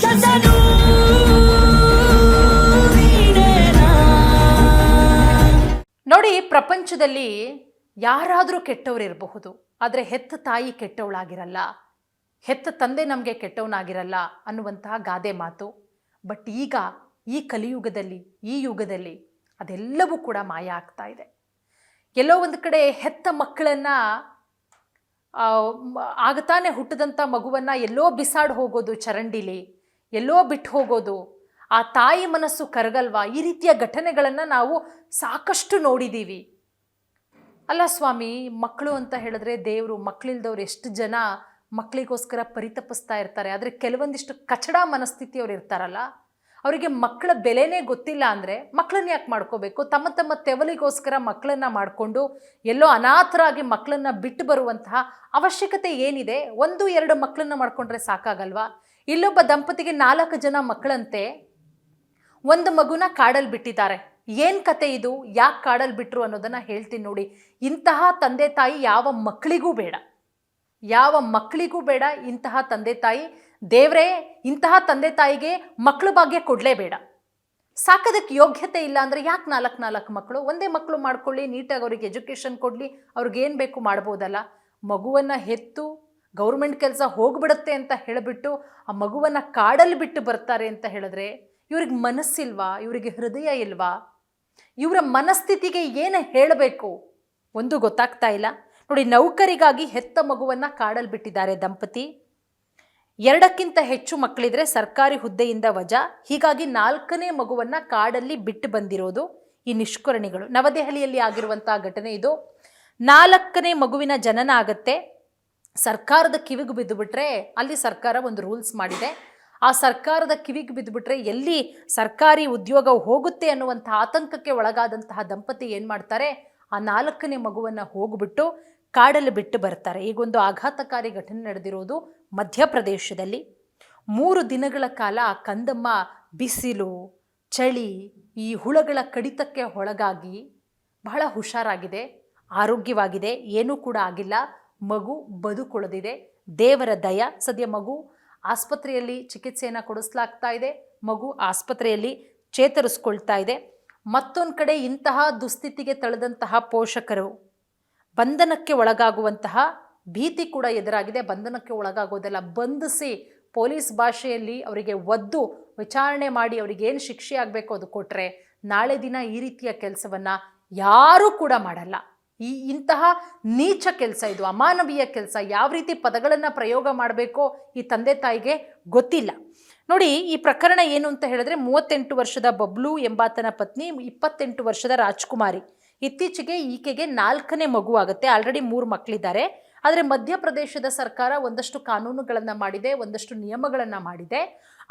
ರಾಕ್ಷಸನು ನೀನೇನಾ. ನೋಡಿ, ಪ್ರಪಂಚದಲ್ಲಿ ಯಾರಾದರೂ ಕೆಟ್ಟವರಿರಬಹುದು, ಆದರೆ ಹೆತ್ತ ತಾಯಿ ಕೆಟ್ಟವಳಾಗಿರಲ್ಲ, ಹೆತ್ತ ತಂದೆ ನಮಗೆ ಕೆಟ್ಟವನಾಗಿರಲ್ಲ ಅನ್ನುವಂತಹ ಗಾದೆ ಮಾತು. ಬಟ್ ಈಗ ಈ ಕಲಿಯುಗದಲ್ಲಿ, ಈ ಯುಗದಲ್ಲಿ ಅದೆಲ್ಲವೂ ಕೂಡ ಮಾಯ ಆಗ್ತಾ ಇದೆ. ಎಲ್ಲೋ ಒಂದು ಕಡೆ ಹೆತ್ತ ಮಕ್ಕಳನ್ನು, ಆಗತಾನೆ ಹುಟ್ಟಿದಂಥ ಮಗುವನ್ನು ಎಲ್ಲೋ ಬಿಸಾಡಿ ಹೋಗೋದು, ಚರಂಡಿಲಿ ಎಲ್ಲೋ ಬಿಟ್ಟು ಹೋಗೋದು, ಆ ತಾಯಿ ಮನಸ್ಸು ಕರಗಲ್ವಾ? ಈ ರೀತಿಯ ಘಟನೆಗಳನ್ನು ನಾವು ಸಾಕಷ್ಟು ನೋಡಿದ್ದೀವಿ. ಅಲ್ಲ ಸ್ವಾಮಿ, ಮಕ್ಕಳು ಅಂತ ಹೇಳಿದ್ರೆ ದೇವರು. ಮಕ್ಕಳಿಲ್ದವ್ರು ಎಷ್ಟು ಜನ ಮಕ್ಕಳಿಗೋಸ್ಕರ ಪರಿತಪಿಸ್ತಾ ಇರ್ತಾರೆ. ಆದರೆ ಕೆಲವೊಂದಿಷ್ಟು ಕಚಡ ಮನಸ್ಥಿತಿಯವ್ರು ಇರ್ತಾರಲ್ಲ, ಅವರಿಗೆ ಮಕ್ಕಳ ಬೆಲೆನೇ ಗೊತ್ತಿಲ್ಲ. ಅಂದರೆ ಮಕ್ಕಳನ್ನ ಯಾಕೆ ಮಾಡ್ಕೋಬೇಕು? ತಮ್ಮ ತಮ್ಮ ತೆವಲಿಗೋಸ್ಕರ ಮಕ್ಕಳನ್ನು ಮಾಡಿಕೊಂಡು ಎಲ್ಲೋ ಅನಾಥರಾಗಿ ಮಕ್ಕಳನ್ನು ಬಿಟ್ಟು ಬರುವಂತಹ ಅವಶ್ಯಕತೆ ಏನಿದೆ? 1-2 ಮಕ್ಕಳನ್ನ ಮಾಡ್ಕೊಂಡ್ರೆ ಸಾಕಾಗಲ್ವಾ? ಇಲ್ಲೊಬ್ಬ ದಂಪತಿಗೆ 4 ಜನ ಮಕ್ಕಳಂತೆ, ಒಂದು ಮಗುನ ಕಾಡಲ್ಲಿ ಬಿಟ್ಟಿದ್ದಾರೆ. ಏನು ಕತೆ ಇದು? ಯಾಕೆ ಕಾಡಲ್ಲಿ ಬಿಟ್ಟರು ಅನ್ನೋದನ್ನು ಹೇಳ್ತೀನಿ ನೋಡಿ. ಇಂತಹ ತಂದೆ ತಾಯಿ ಯಾವ ಮಕ್ಕಳಿಗೂ ಬೇಡ, ಯಾವ ಮಕ್ಕಳಿಗೂ ಬೇಡ ಇಂತಹ ತಂದೆ ತಾಯಿ. ದೇವರೇ ಇಂತಹ ತಂದೆ ತಾಯಿಗೆ ಮಕ್ಕಳ ಭಾಗ್ಯ ಕೊಡಲೇಬೇಡ. ಸಾಕೋದಕ್ಕೆ ಯೋಗ್ಯತೆ ಇಲ್ಲ ಅಂದರೆ ಯಾಕೆ 4 ಮಕ್ಕಳು? ಒಂದೇ ಮಕ್ಕಳು ಮಾಡ್ಕೊಳ್ಳಿ, ನೀಟಾಗಿ ಅವ್ರಿಗೆ ಎಜುಕೇಷನ್ ಕೊಡಲಿ, ಅವ್ರಿಗೇನು ಬೇಕು ಮಾಡ್ಬೋದಲ್ಲ. ಮಗುವನ್ನು ಹೆತ್ತು ಗೌರ್ಮೆಂಟ್ ಕೆಲಸ ಹೋಗ್ಬಿಡುತ್ತೆ ಅಂತ ಹೇಳಿಬಿಟ್ಟು ಆ ಮಗುವನ್ನು ಕಾಡಲ್ಲಿ ಬಿಟ್ಟು ಬರ್ತಾರೆ ಅಂತ ಹೇಳಿದ್ರೆ ಇವ್ರಿಗೆ ಮನಸ್ಸಿಲ್ವಾ? ಇವರಿಗೆ ಹೃದಯ ಇಲ್ವಾ? ಇವರ ಮನಸ್ಥಿತಿಗೆ ಏನು ಹೇಳಬೇಕು ಒಂದು ಗೊತ್ತಾಗ್ತಾ ಇಲ್ಲ ನೋಡಿ. ನೌಕರಿಗಾಗಿ ಹೆತ್ತ ಮಗುವನ್ನು ಕಾಡಲ್ಲಿ ಬಿಟ್ಟಿದ್ದಾರೆ ದಂಪತಿ. 2ಕ್ಕಿಂತ ಹೆಚ್ಚು ಮಕ್ಕಳಿದ್ರೆ ಸರ್ಕಾರಿ ಹುದ್ದೆಯಿಂದ ವಜಾ. ಹೀಗಾಗಿ 4ನೇ ಮಗುವನ್ನು ಕಾಡಲ್ಲಿ ಬಿಟ್ಟು ಬಂದಿರೋದು ಈ ನಿಷ್ಕರ್ಣಿಗಳು. ನವದೆಹಲಿಯಲ್ಲಿ ಆಗಿರುವಂತಹ ಘಟನೆ ಇದು. 4ನೇ ಮಗುವಿನ ಜನನ ಆಗುತ್ತೆ. ಸರ್ಕಾರದ ಕಿವಿಗೆ ಬಿದ್ದುಬಿಟ್ರೆ, ಅಲ್ಲಿ ಸರ್ಕಾರ ಒಂದು ರೂಲ್ಸ್ ಮಾಡಿದೆ, ಆ ಸರ್ಕಾರದ ಕಿವಿಗೆ ಬಿದ್ದುಬಿಟ್ರೆ ಎಲ್ಲಿ ಸರ್ಕಾರಿ ಉದ್ಯೋಗ ಹೋಗುತ್ತೆ ಅನ್ನುವಂಥ ಆತಂಕಕ್ಕೆ ಒಳಗಾದಂತಹ ದಂಪತಿ ಏನು ಮಾಡ್ತಾರೆ, ಆ 4ನೇ ಮಗುವನ್ನು ಹೋಗ್ಬಿಟ್ಟು ಕಾಡಲ್ಲಿ ಬಿಟ್ಟು ಬರ್ತಾರೆ. ಈಗೊಂದು ಆಘಾತಕಾರಿ ಘಟನೆ ನಡೆದಿರೋದು ಮಧ್ಯಪ್ರದೇಶದಲ್ಲಿ. 3 ದಿನಗಳ ಕಾಲ ಆ ಕಂದಮ್ಮ ಬಿಸಿಲು, ಚಳಿ, ಈ ಹುಳಗಳ ಕಡಿತಕ್ಕೆ ಒಳಗಾಗಿ ಬಹಳ ಹುಷಾರಾಗಿದೆ, ಆರೋಗ್ಯವಾಗಿದೆ, ಏನೂ ಕೂಡ ಆಗಿಲ್ಲ. ಮಗು ಬದುಕುಳಿದಿದೆ, ದೇವರ ದಯ. ಸದ್ಯ ಮಗು ಆಸ್ಪತ್ರೆಯಲ್ಲಿ ಚಿಕಿತ್ಸೆಯನ್ನು ಕೊಡಿಸಲಾಗ್ತಾ ಇದೆ, ಮಗು ಆಸ್ಪತ್ರೆಯಲ್ಲಿ ಚೇತರಿಸ್ಕೊಳ್ತಾ ಇದೆ. ಮತ್ತೊಂದು ಕಡೆ ಇಂತಹ ದುಸ್ಥಿತಿಗೆ ತಳೆದಂತಹ ಪೋಷಕರು ಬಂಧನಕ್ಕೆ ಒಳಗಾಗುವಂತಹ ಭೀತಿ ಕೂಡ ಎದುರಾಗಿದೆ. ಬಂಧನಕ್ಕೆ ಒಳಗಾಗೋದೆಲ್ಲ, ಬಂಧಿಸಿ ಪೊಲೀಸ್ ಭಾಷೆಯಲ್ಲಿ ಅವರಿಗೆ ಒದ್ದು ವಿಚಾರಣೆ ಮಾಡಿ ಅವರಿಗೆ ಏನು ಶಿಕ್ಷೆ ಆಗಬೇಕು ಅದು ಕೊಟ್ಟರೆ, ನಾಳೆ ದಿನ ಈ ರೀತಿಯ ಕೆಲಸವನ್ನು ಯಾರೂ ಕೂಡ ಮಾಡಲ್ಲ. ಇಂತಹ ನೀಚ ಕೆಲಸ ಇದು, ಅಮಾನವೀಯ ಕೆಲಸ. ಯಾವ ರೀತಿ ಪದಗಳನ್ನು ಪ್ರಯೋಗ ಮಾಡಬೇಕೋ ಈ ತಂದೆ ತಾಯಿಗೆ ಗೊತ್ತಿಲ್ಲ. ನೋಡಿ, ಈ ಪ್ರಕರಣ ಏನು ಅಂತ ಹೇಳಿದ್ರೆ, 38 ವರ್ಷದ ಬಬ್ಲು ಎಂಬಾತನ ಪತ್ನಿ 28 ವರ್ಷದ ರಾಜ್ಕುಮಾರಿ. ಇತ್ತೀಚೆಗೆ ಈಕೆಗೆ 4ನೇ ಮಗು ಆಗುತ್ತೆ. ಆಲ್ರೆಡಿ 3 ಮಕ್ಕಳಿದ್ದಾರೆ. ಆದರೆ ಮಧ್ಯಪ್ರದೇಶದ ಸರ್ಕಾರ ಒಂದಷ್ಟು ಕಾನೂನುಗಳನ್ನು ಮಾಡಿದೆ, ಒಂದಷ್ಟು ನಿಯಮಗಳನ್ನು ಮಾಡಿದೆ.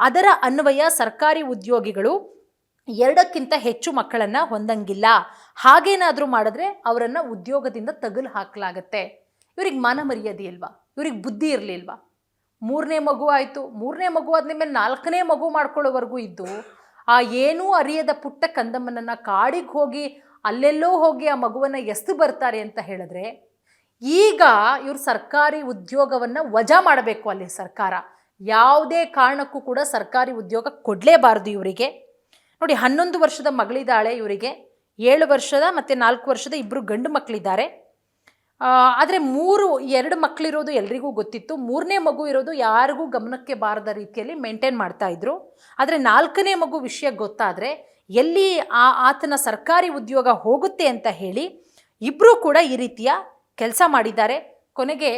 ಅದರ ಅನ್ವಯ ಸರ್ಕಾರಿ ಉದ್ಯೋಗಿಗಳು 2ಕ್ಕಿಂತ ಹೆಚ್ಚು ಮಕ್ಕಳನ್ನು ಹೊಂದಂಗಿಲ್ಲ. ಹಾಗೇನಾದರೂ ಮಾಡಿದ್ರೆ ಅವರನ್ನು ಉದ್ಯೋಗದಿಂದ ತೆಗೆದು ಹಾಕಲಾಗತ್ತೆ. ಇವ್ರಿಗೆ ಮಾನ ಮರ್ಯಾದೆ ಇಲ್ವಾ? ಇವ್ರಿಗೆ ಬುದ್ಧಿ ಇರಲಿಲ್ವಾ? 3ನೇ ಮಗು ಆಯಿತು, 3ನೇ ಮಗು ಆದ್ಮೇಲೆ 4ನೇ ಮಗು ಮಾಡ್ಕೊಳ್ಳೋವರೆಗೂ ಇದ್ದು ಆ ಏನೂ ಅರಿಯದ ಪುಟ್ಟ ಕಂದಮ್ಮನನ್ನು ಕಾಡಿಗೆ ಹೋಗಿ ಅಲ್ಲೆಲ್ಲೋ ಹೋಗಿ ಆ ಮಗುವನ್ನು ಎಸ್ದು ಬರ್ತಾರೆ ಅಂತ ಹೇಳಿದ್ರೆ, ಈಗ ಇವರು ಸರ್ಕಾರಿ ಉದ್ಯೋಗವನ್ನು ವಜಾ ಮಾಡಬೇಕು. ಅಲ್ಲಿ ಸರ್ಕಾರ ಯಾವುದೇ ಕಾರಣಕ್ಕೂ ಕೂಡ ಸರ್ಕಾರಿ ಉದ್ಯೋಗ ಕೊಡಲೇಬಾರ್ದು ಇವರಿಗೆ. ನೋಡಿ, 11 ವರ್ಷದ ಮಗಳಿದ್ದಾಳೆ ಇವರಿಗೆ, 7 ವರ್ಷದ ಮತ್ತು 4 ವರ್ಷದ 2 ಗಂಡು ಮಕ್ಕಳಿದ್ದಾರೆ. ಆದರೆ 2 ಮಕ್ಕಳಿರೋದು ಎಲ್ರಿಗೂ ಗೊತ್ತಿತ್ತು. 3ನೇ ಮಗು ಇರೋದು ಯಾರಿಗೂ ಗಮನಕ್ಕೆ ಬಾರದ ರೀತಿಯಲ್ಲಿ ಮೇಂಟೈನ್ ಮಾಡ್ತಾ ಇದ್ರು. ಆದರೆ 4ನೇ ಮಗು ವಿಷಯ ಗೊತ್ತಾದರೆ ಎಲ್ಲಿ ಆತನ ಸರ್ಕಾರಿ ಉದ್ಯೋಗ ಹೋಗುತ್ತೆ ಅಂತ ಹೇಳಿ ಇಬ್ಬರೂ ಕೂಡ ಈ ರೀತಿಯ ಕೆಲಸ ಮಾಡಿದ್ದಾರೆ. ಕೊನೆಗೆ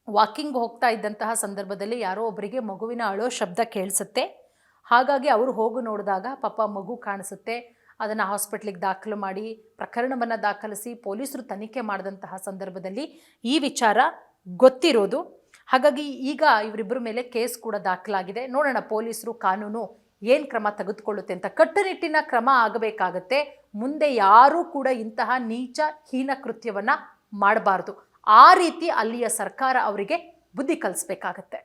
ವಾಕಿಂಗ್ ಹೋಗ್ತಾ ಇದ್ದಂತಹ ಸಂದರ್ಭದಲ್ಲಿ ಯಾರೋ ಒಬ್ಬರಿಗೆ ಮಗುವಿನ ಅಳೋ ಶಬ್ದ ಕೇಳಿಸುತ್ತೆ. ಹಾಗಾಗಿ ಅವರು ಹೋಗಿ ನೋಡಿದಾಗ ಪಾಪ ಮಗು ಕಾಣಿಸುತ್ತೆ. ಅದನ್ನು ಹಾಸ್ಪಿಟ್ಲಿಗೆ ದಾಖಲು ಮಾಡಿ ಪ್ರಕರಣವನ್ನು ದಾಖಲಿಸಿ ಪೊಲೀಸರು ತನಿಖೆ ಮಾಡಿದಂತಹ ಸಂದರ್ಭದಲ್ಲಿ ಈ ವಿಚಾರ ಗೊತ್ತಿರೋದು. ಹಾಗಾಗಿ ಈಗ ಇವರಿಬ್ಬರ ಮೇಲೆ ಕೇಸ್ ಕೂಡ ದಾಖಲಾಗಿದೆ. ನೋಡೋಣ ಪೊಲೀಸರು ಕಾನೂನು ಏನು ಕ್ರಮ ತೆಗೆದುಕೊಳ್ಳುತ್ತೆ ಅಂತ. ಕಟ್ಟುನಿಟ್ಟಿನ ಕ್ರಮ ಆಗಬೇಕಾಗತ್ತೆ. ಮುಂದೆ ಯಾರೂ ಕೂಡ ಇಂತಹ ನೀಚ ಹೀನ ಕೃತ್ಯವನ್ನು ಮಾಡಬಾರ್ದು. ಆ ರೀತಿ ಅಲ್ಲಿಯ ಸರ್ಕಾರ ಅವರಿಗೆ ಬುದ್ಧಿ ಕಲಿಸ್ಬೇಕಾಗತ್ತೆ.